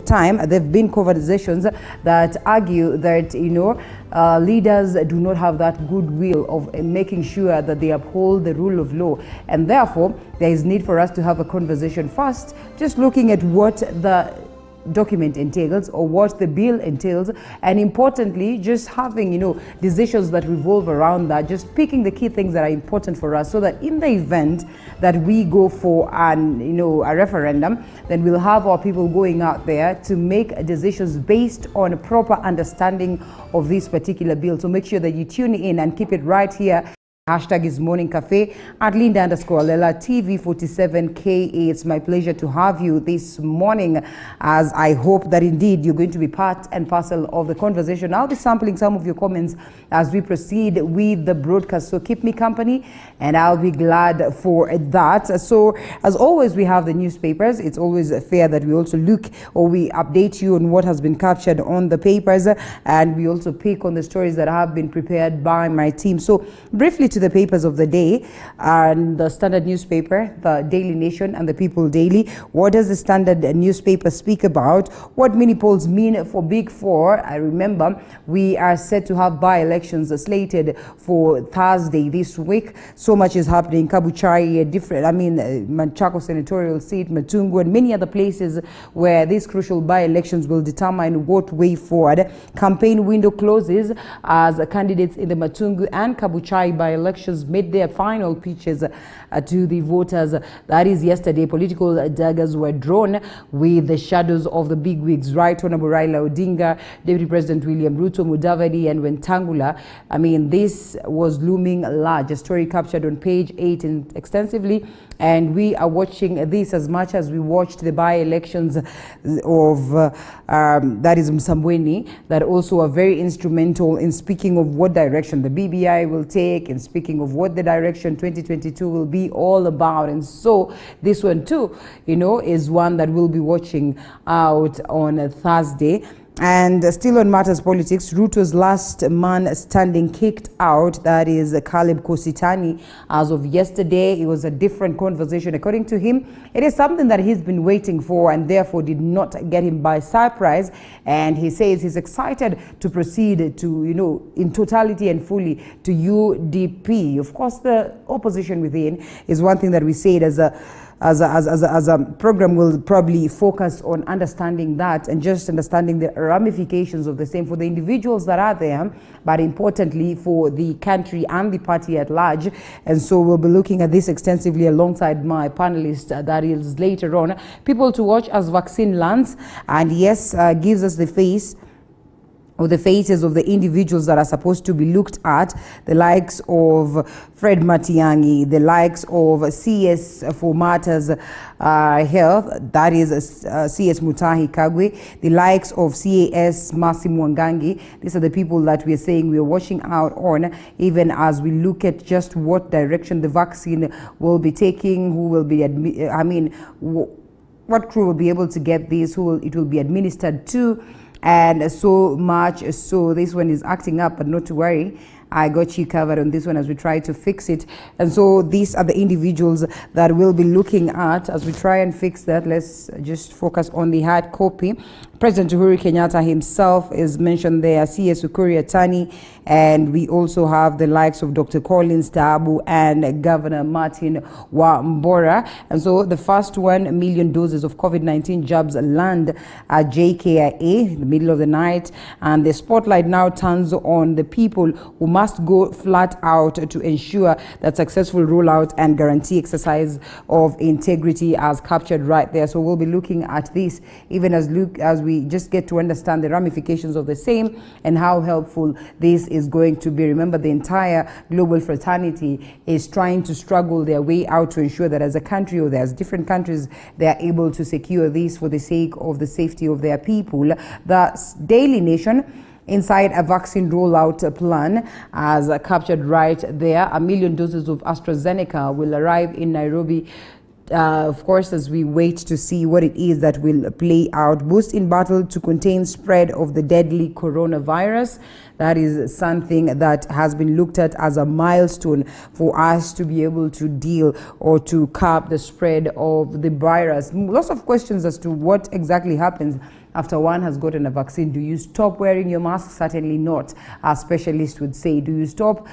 time, there have been conversations that argue that, leaders do not have that goodwill of making sure that they uphold the rule of law. And therefore, there is need for us to have a conversation first, just looking at what the document entails or what the bill entails, and importantly just having decisions that revolve around that, just picking the key things that are important for us, so that in the event that we go for a referendum, then we'll have our people going out there to make decisions based on a proper understanding of this particular bill. So make sure that you tune in and keep it right here. Hashtag is Morning Cafe at Linda_Lela TV47KA. It's my pleasure to have you this morning, as I hope that indeed you're going to be part and parcel of the conversation. I'll be sampling some of your comments as we proceed with the broadcast. So keep me company and I'll be glad for that. So as always, we have the newspapers. It's always fair that we also look or we update you on what has been captured on the papers, and we also pick on the stories that have been prepared by my team. So briefly to the papers of the day, and the Standard newspaper, the Daily Nation, and the People Daily. What does the Standard newspaper speak about? What mini polls mean for Big Four? I remember we are set to have by-elections slated for Thursday this week. So much is happening. Kabuchai, Manchako senatorial seat, Matungu, and many other places where these crucial by-elections will determine what way forward. Campaign window closes as candidates in the Matungu and Kabuchai by-elections made their final pitches to the voters. That is yesterday. Political daggers were drawn with the shadows of the bigwigs, Right Honorable Raila Odinga, Deputy President William Ruto, Mudavadi, and Wentangula. This was looming large. A story captured on page 8 extensively, and we are watching this as much as we watched the by-elections of that is Msambweni, that also are very instrumental in speaking of what direction the BBI will take, and speaking of what the direction 2022 will be all about. And so this one too, is one that we'll be watching out on Thursday. And still on matters politics, Ruto's last man standing kicked out. That is Caleb Kositani. As of yesterday, it was a different conversation. According to him, it is something that he's been waiting for and therefore did not get him by surprise. And he says he's excited to proceed to, in totality and fully to UDP. Of course, the opposition within is one thing that we said as a program will probably focus on understanding that and just understanding the ramifications of the same for the individuals that are there, but importantly for the country and the party at large. And so we'll be looking at this extensively alongside my panelist that is later on. People to watch as vaccine lands, and yes, gives us the face or the faces of the individuals that are supposed to be looked at, the likes of Fred Matiang'i, the likes of CS for Matters Health, that is CS Mutahi Kagwe, the likes of CAS Masi Mwangangi. These are the people that we are saying we are watching out on, even as we look at just what direction the vaccine will be taking, who will be, what crew will be able to get this, it will be administered to. And so much so this one is acting up, but not to worry, I got you covered on this one as we try to fix it. And so these are the individuals that we'll be looking at as we try and fix that. Let's just focus on the hard copy. President Uhuru Kenyatta himself is mentioned there, CS Ukuri Atani, and we also have the likes of Dr. Collins Tabu and Governor Martin Wambora. And so the first 1 million doses of COVID-19 jabs land at JKIA in the middle of the night, and the spotlight now turns on the people who must go flat out to ensure that successful rollout and guarantee exercise of integrity as captured right there. So we'll be looking at this even as we just get to understand the ramifications of the same and how helpful this is going to be. Remember, the entire global fraternity is trying to struggle their way out to ensure that as a country or as different countries, they are able to secure this for the sake of the safety of their people. The Daily Nation, inside a vaccine rollout plan, as captured right there, 1 million doses of AstraZeneca will arrive in Nairobi. Of course, as we wait to see what it is that will play out. Boost in battle to contain spread of the deadly coronavirus. That is something that has been looked at as a milestone for us to be able to deal or to curb the spread of the virus. Lots of questions as to what exactly happens after one has gotten a vaccine? Do you stop wearing your mask? Certainly not. A specialist would say. Do you stop,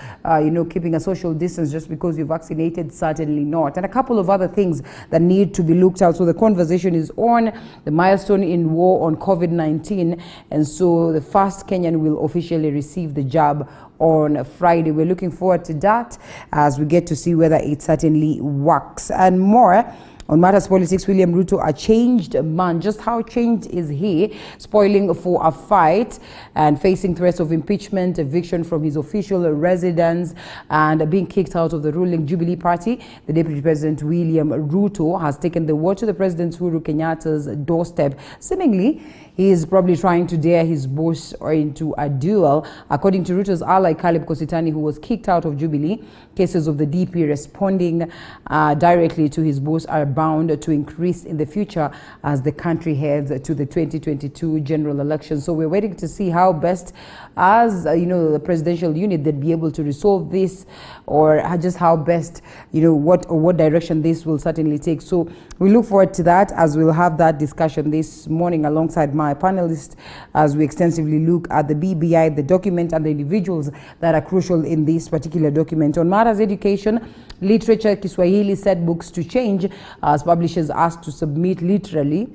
keeping a social distance just because you're vaccinated? Certainly not. And a couple of other things that need to be looked at. So the conversation is on the milestone in war on COVID-19. And so the first Kenyan will officially receive the jab on Friday. We're looking forward to that as we get to see whether it certainly works. And more on matters politics, William Ruto, a changed man. Just how changed is he? Spoiling for a fight and facing threats of impeachment, eviction from his official residence, and being kicked out of the ruling Jubilee Party. The Deputy President William Ruto has taken the word to the President Uhuru Kenyatta's doorstep. Seemingly, he is probably trying to dare his boss or into a duel. According to Ruto's ally Caleb Kositani, who was kicked out of Jubilee, cases of the DP responding directly to his boss are bound to increase in the future as the country heads to the 2022 general election. So we're waiting to see how best, as the presidential unit, they'd be able to resolve this, or just how best, what direction this will certainly take. So we look forward to that, as we'll have that discussion this morning alongside my panelists as we extensively look at the BBI, the document, and the individuals that are crucial in this particular document. On matters education, literature, Kiswahili set books to change as publishers asked to submit literary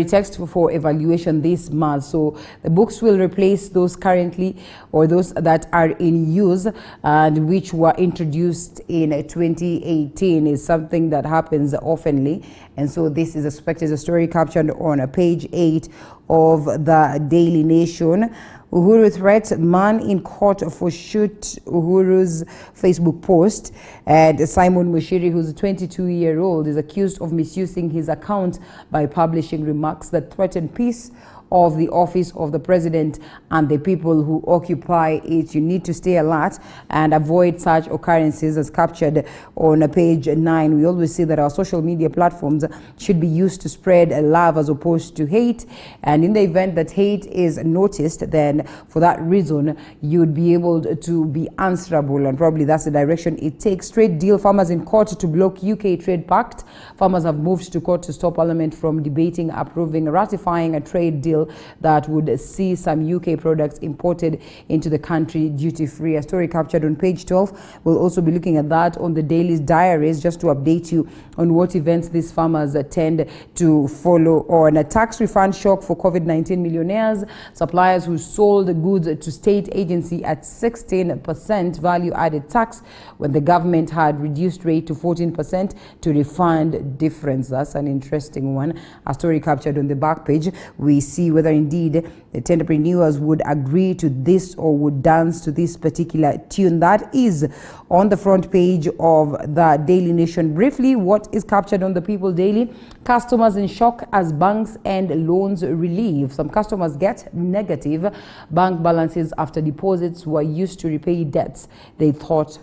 text for evaluation this month. So the books will replace those currently, or those that are in use and which were introduced in 2018. Is something that happens oftenly, and so this is expected. A story captured on page 8 of the Daily Nation. Uhuru threats, man in court for shoot Uhuru's Facebook post. And Simon Mushiri, who's a 22-year-old, is accused of misusing his account by publishing remarks that threaten peace of the office of the president and the people who occupy it. You need to stay alert and avoid such occurrences, as captured on page 9. We always say that our social media platforms should be used to spread love as opposed to hate. And in the event that hate is noticed, then for that reason, you'd be able to be answerable. And probably that's the direction it takes. Trade deal, farmers in court to block UK trade pact. Farmers have moved to court to stop Parliament from debating, approving, ratifying a trade deal that would see some UK products imported into the country duty-free. A story captured on page 12. We'll also be looking at that on the Daily's diaries, just to update you on what events these farmers tend to follow. On a tax refund shock for COVID-19 millionaires, suppliers who sold goods to state agency at 16% value-added tax when the government had reduced rate to 14% to refund difference. That's an interesting one. A story captured on the back page. We see whether indeed the entrepreneurs would agree to this or would dance to this particular tune. That is on the front page of the Daily Nation. Briefly, what is captured on the People Daily? Customers in shock as banks end loans relief. Some customers get negative bank balances after deposits were used to repay debts they thought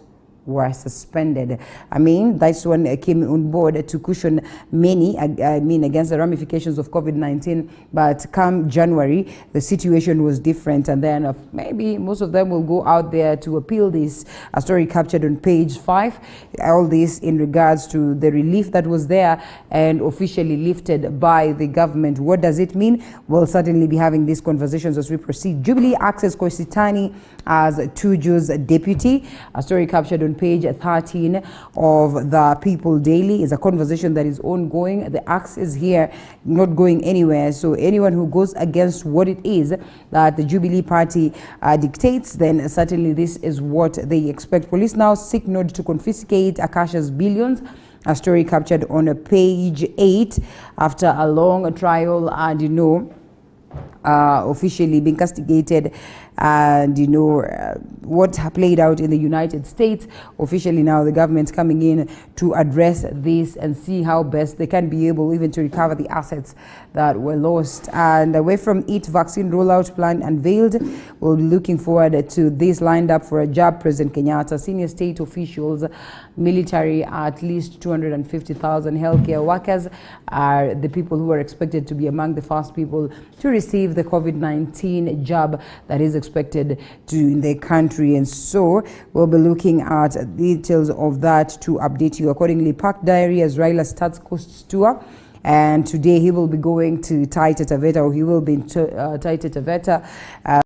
were suspended. I mean, this one came on board to cushion many, against the ramifications of COVID-19. But come January, the situation was different. And then maybe most of them will go out there to appeal this. A story captured on page 5. All this in regards to the relief that was there and officially lifted by the government. What does it mean? We'll certainly be having these conversations as we proceed. Jubilee access Kositani as Tuju's deputy. A story captured on page 13 of the People Daily is a conversation that is ongoing. The axe is here, not going anywhere. So anyone who goes against what it is that the Jubilee Party dictates, then certainly this is what they expect. Police now seek nod to confiscate Akasha's billions. A story captured on page 8 after a long trial and officially being castigated. And what played out in the United States. Officially now the government's coming in to address this and see how best they can be able even to recover the assets that were lost. And away from it, vaccine rollout plan unveiled. We'll be looking forward to this lined up for a jab. President Kenyatta, senior state officials, military, at least 250,000 healthcare workers are the people who are expected to be among the first people to receive the COVID-19 jab that is expected to in the country. And so we'll be looking at details of that to update you accordingly. Park Diary as Raila starts coast tour. and today he will be going to Taita Taveta, or he will be in Taita Taveta.